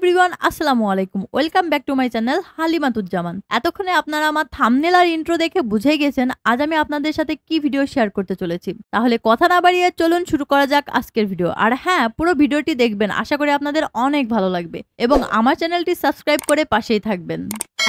Everyone, আসসালামু আলাইকুম। Welcome back to my channel Halimatuzzaman. এতক্ষণে আপনারা আমার থাম্বনেল আর ইন্ট্রো দেখে বুঝেই গেছেন আজ আমি আপনাদের সাথে কি ভিডিও শেয়ার করতে চলেছি। তাহলে কথা না বাড়িয়ে চলুন শুরু করা যাক আজকের ভিডিও। আর হ্যাঁ, পুরো ভিডিওটি দেখবেন, আশা করি আপনাদের অনেক ভালো লাগবে এবং আমার চ্যানেলটি সাবস্ক্রাইব করে পাশেই থাকবেন।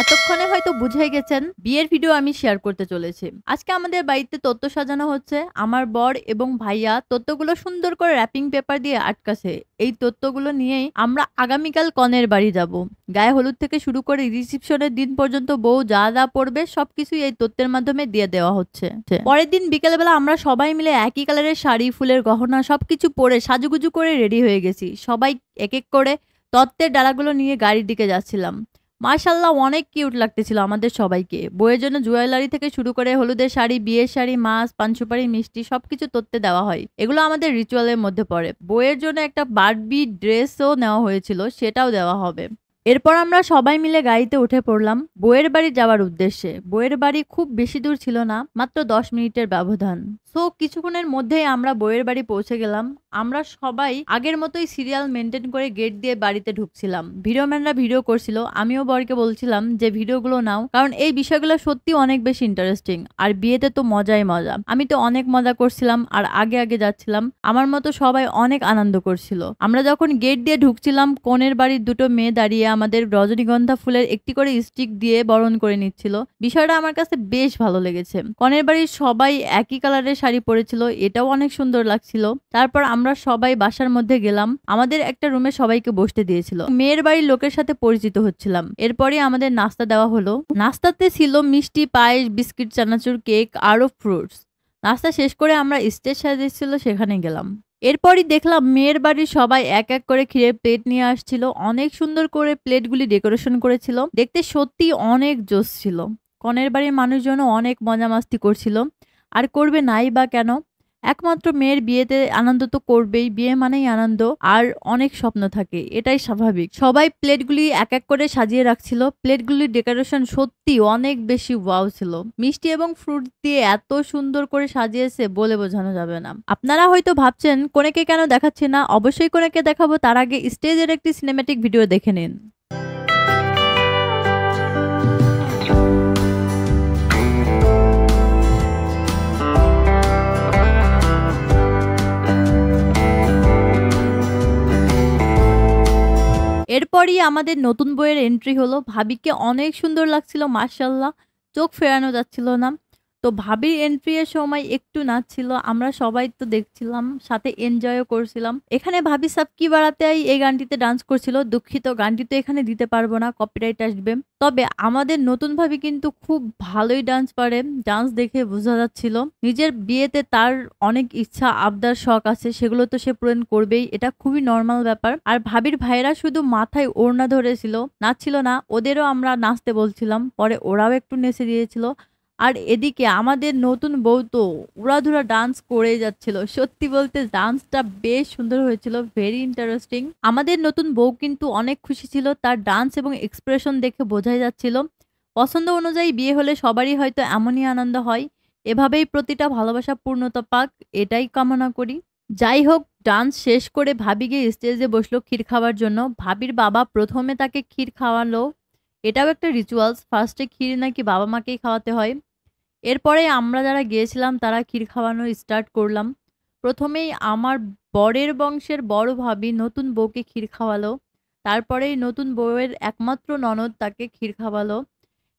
এতক্ষণে হয়তো বুঝে গেছেন বিয়ের ভিডিও আমি শেয়ার করতে চলেছি। আজকে আমাদের বাড়িতে তত্ত্ব সাজানো হচ্ছে। আমার বর এবং ভাইয়া তত্ত্বগুলো সুন্দর করে র্যাপিং পেপার দিয়ে আটকাছে। এই তত্ত্বগুলো নিয়েই আমরা আগামীকাল কনের বাড়ি যাব। গায়ে হলুদ থেকে শুরু করে রিসেপশনের দিন পর্যন্ত বউ যা যা পড়বে সবকিছুই এই তত্ত্বের মাধ্যমে দিয়ে দেওয়া হচ্ছে। পরের দিন বিকেলবেলা আমরা সবাই মিলে একই কালারের শাড়ি, ফুলের গহনা সবকিছু পরে সাজুগুজু করে রেডি হয়ে গেছি। সবাই এক এক করে তত্ত্বের ডালাগুলো নিয়ে গাড়ির দিকে যাচ্ছিলাম। মাশাআল্লাহ, অনেক কিউট লাগতেছিল আমাদের সবাইকে। বউয়ের জন্য জুয়েলারি থেকে শুরু করে হলুদের শাড়ি, বিয়ের শাড়ি, মাছ, পান সুপারি, মিষ্টি সবকিছু তত্ত্বে দেওয়া হয়। এগুলো আমাদের রিচুয়ালের মধ্যে পড়ে। বউয়ের জন্য একটা বারবি ড্রেসও নেওয়া হয়েছিল, সেটাও দেওয়া হবে। এরপর আমরা সবাই মিলে গাড়িতে উঠে পড়লাম বউয়ের বাড়ি যাওয়ার উদ্দেশ্যে। বউয়ের বাড়ি খুব বেশি দূর ছিল না, মাত্র 10 মিনিটের ব্যবধান। সো কিছুক্ষণের মধ্যেই আমরা বউয়ের বাড়ি পৌঁছে গেলাম। আমরা সবাই আগের মতোই সিরিয়াল মেনটেন করে গেট দিয়ে বাড়িতে ঢুকছিলাম। ভিডিওম্যানরা ভিডিও করছিল, আমিও বরকে বলছিলাম যে ভিডিওগুলো নাও, কারণ এই বিষয়গুলো সত্যি অনেক বেশি ইন্টারেস্টিং। আর বিয়েতে তো মজাই মজা। আমি তো অনেক মজা করছিলাম আর আগে আগে যাচ্ছিলাম। আমার মতো সবাই অনেক আনন্দ করছিল। আমরা যখন গেট দিয়ে ঢুকছিলাম, কনের বাড়ির দুটো মেয়ে দাঁড়িয়ে আমাদের রজনীগন্ধা ফুলের একটি করে স্টিক দিয়ে বরণ করে নিচ্ছিল। বিষয়টা আমার কাছে বেশ ভালো লেগেছে। কনের বাড়ির সবাই একই কালারের শাড়ি পরেছিল, এটাও অনেক সুন্দর লাগছিল। তারপর আমরা সবাই বাসার মধ্যে গেলাম। আমাদের একটা রুমে সবাইকে বসতে দিয়েছিল। মেয়ের বাড়ির লোকের সাথে পরিচিত হচ্ছিলাম। এরপরে আমাদের নাস্তা দেওয়া হলো। নাস্তাতে ছিল মিষ্টি, পায়েস, বিস্কিট, চানাচুর, কেক আরো ফ্রুটস। নাস্তা শেষ করে আমরা স্টেজ সাজিয়েছিল সেখানে গেলাম। এরপরই দেখলাম মেয়ের বাড়ির সবাই এক এক করে ক্ষীরের প্লেট নিয়ে আসছিল। অনেক সুন্দর করে প্লেটগুলি ডেকোরেশন করেছিল, দেখতে সত্যি অনেক জোশ ছিল। কনের বাড়ির মানুষজন অনেক মজা মাস্তি করছিল, আর করবে নাই বা কেন। একমাত্র মেয়ের বিয়েতে আনন্দ তো করবেই, বিয়ে মানেই আনন্দ, আর অনেক স্বপ্ন থাকে, এটাই স্বাভাবিক। সবাই প্লেটগুলি এক এক করে সাজিয়ে রাখছিল। প্লেটগুলির ডেকোরেশন সত্যি অনেক বেশি ওয়াও ছিল। মিষ্টি এবং ফ্রুট দিয়ে এত সুন্দর করে সাজিয়েছে বলে বোঝানো যাবে না। আপনারা হয়তো ভাবছেন কনেকে কেন দেখাচ্ছি না, অবশ্যই কনেকে দেখাবো, তার আগে স্টেজের একটি সিনেম্যাটিক ভিডিও দেখে নিন। এরপরই আমাদের নতুন বইয়ের এন্ট্রি হলো। ভাবিকে অনেক সুন্দর লাগছিল, মাশাআল্লাহ, চোখ ফেরানো যাচ্ছিল না। তো ভাবির এন্ট্রি এর সময় একটু নাচছিল, আমরা সবাই তো দেখছিলাম, সাথে এনজয়ও করছিলাম। এখানে ভাবি সাব কি বাড়াতে এই গানটিতে ডান্স করছিল। দুঃখিত, গানটি তো এখানে দিতে পারবো না, কপিরাইট আসবে। তবে আমাদের নতুন ভাবি কিন্তু খুব ভালোই ডান্স পারে, ডান্স দেখে বোঝা যাচ্ছিল। নিজের বিয়েতে তার অনেক ইচ্ছা, আবদার, শখ আছে, সেগুলো তো সে পূরণ করবেই, এটা খুবই নর্মাল ব্যাপার। আর ভাবির ভাইরা শুধু মাথায় ওড়না ধরেছিল, নাচছিল না। ওদেরও আমরা নাচতে বলছিলাম, পরে ওরাও একটু নেচে দিয়েছিল। আর এদিকে আমাদের নতুন বউ তো উড়াধুরা ডান্স করে যাচ্ছিল। সত্যি বলতে ডান্সটা বেশ সুন্দর হয়েছিল, ভেরি ইন্টারেস্টিং। আমাদের নতুন বউ কিন্তু অনেক খুশি ছিল, তার ডান্স এবং এক্সপ্রেশন দেখে বোঝাই যাচ্ছিল। পছন্দ অনুযায়ী বিয়ে হলে সবারই হয়তো এমনই আনন্দ হয়। এভাবেই প্রতিটা ভালোবাসা পূর্ণতা পাক, এটাই কামনা করি। যাই হোক, ডান্স শেষ করে ভাবি গিয়ে স্টেজে বসলো ক্ষীর খাওয়ার জন্য। ভাবির বাবা প্রথমে তাকে ক্ষীর খাওয়ালো, এটাও একটা রিচুয়ালস। ফার্স্টে ক্ষীর নাকি বাবা মাকেই খাওয়াতে হয়। এরপরে আমরা যারা গিয়েছিলাম তারা ক্ষীর খাওয়ানো স্টার্ট করলাম। প্রথমেই আমার বরের বংশের বড় ভাবি নতুন বউকে ক্ষীর খাওয়ালো। তারপরেই নতুন বউয়ের একমাত্র ননদ তাকে ক্ষীর খাওয়ালো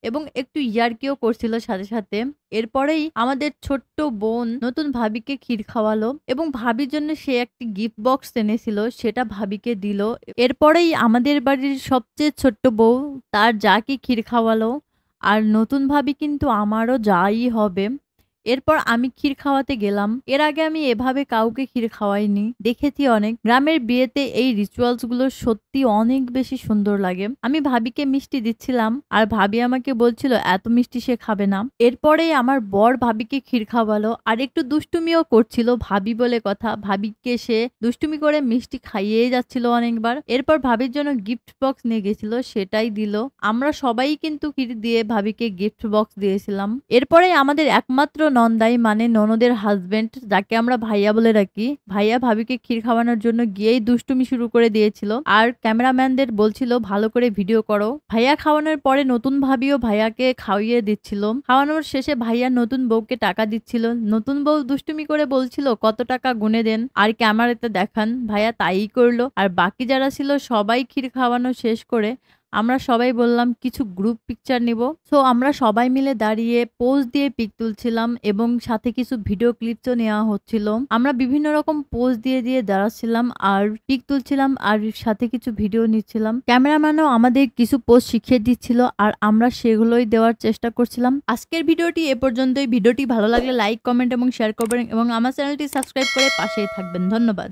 এবং একটু ইয়ার্কিও করছিল সাথে সাথে। এরপরেই আমাদের ছোট্ট বোন নতুন ভাবিকে ক্ষীর খাওয়ালো এবং ভাবির জন্য সে একটি গিফট বক্স এনেছিল, সেটা ভাবিকে দিল। এরপরেই আমাদের বাড়ির সবচেয়ে ছোট্ট বউ তার যাকে ক্ষীর খাওয়ালো। আর নতুন ভাবি কিন্তু আমারও যাই হবে। এরপর আমি ক্ষীর খাওয়াতে গেলাম। এর আগে আমি এভাবে কাউকে ক্ষীর খাওয়াইনি, দেখেছি অনেক। গ্রামের বিয়েতে এই রিচুয়ালস গুলো সত্যি অনেক বেশি সুন্দর লাগে। আমি ভাবিকে মিষ্টি দিচ্ছিলাম আর ভাবি আমাকে বলছিল এত মিষ্টি সে খাবে না। এরপরে আমার বর ভাবিকে ক্ষীর খাওয়ালো আর একটু দুষ্টুমিও করছিল, ভাবি বলে কথা। ভাবিকে সে দুষ্টুমি করে মিষ্টি খাইয়েই যাচ্ছিল অনেকবার। এরপর ভাবির জন্য গিফট বক্স নিয়ে গেছিল, সেটাই দিল। আমরা সবাই কিন্তু ক্ষীর দিয়ে ভাবিকে গিফট বক্স দিয়েছিলাম। এরপরে আমাদের একমাত্র নন্দাই মানে ননদের হাজবেন্ড, যাকে আমরা ভাইয়া বলে রাখি, ভাইয়া ভাবিকে ক্ষীর খাওয়ানোর জন্য গিয়েই দুষ্টুমি শুরু করে দিয়েছিল আর ক্যামেরাম্যানদের বলছিল ভালো করে ভিডিও করো। ভাইয়া খাওয়ানোর পরে নতুন ভাবিও ভাইয়াকে খাওয়িয়ে দিচ্ছিল। খাওয়ানোর শেষে ভাইয়া নতুন বউকে টাকা দিচ্ছিল। নতুন বউ দুষ্টুমি করে বলছিল কত টাকা গুনে দেন আর ক্যামেরাতে দেখান। ভাইয়া তাই করলো। আর বাকি যারা ছিল সবাই ক্ষীর খাওয়ানো শেষ করে আমরা সবাই বললাম কিছু গ্রুপ পিকচার নিব। সো আমরা সবাই মিলে দাঁড়িয়ে পোজ দিয়ে পিক তুলছিলাম এবং সাথে কিছু ভিডিও ক্লিপসও নেওয়া হচ্ছিল। আমরা বিভিন্ন রকম পোজ দিয়ে দিয়ে দাঁড়াচ্ছিলাম আর পিক তুলছিলাম আর সাথে কিছু ভিডিও নিচ্ছিলাম। ক্যামেরাম্যানও আমাদের কিছু পোজ শিখিয়ে দিচ্ছিল আর আমরা সেগুলোই দেওয়ার চেষ্টা করছিলাম। আজকের ভিডিওটি এ পর্যন্তই। ভিডিওটি ভালো লাগলে লাইক, কমেন্ট এবং শেয়ার করবেন এবং আমার চ্যানেলটি সাবস্ক্রাইব করে পাশেই থাকবেন। ধন্যবাদ।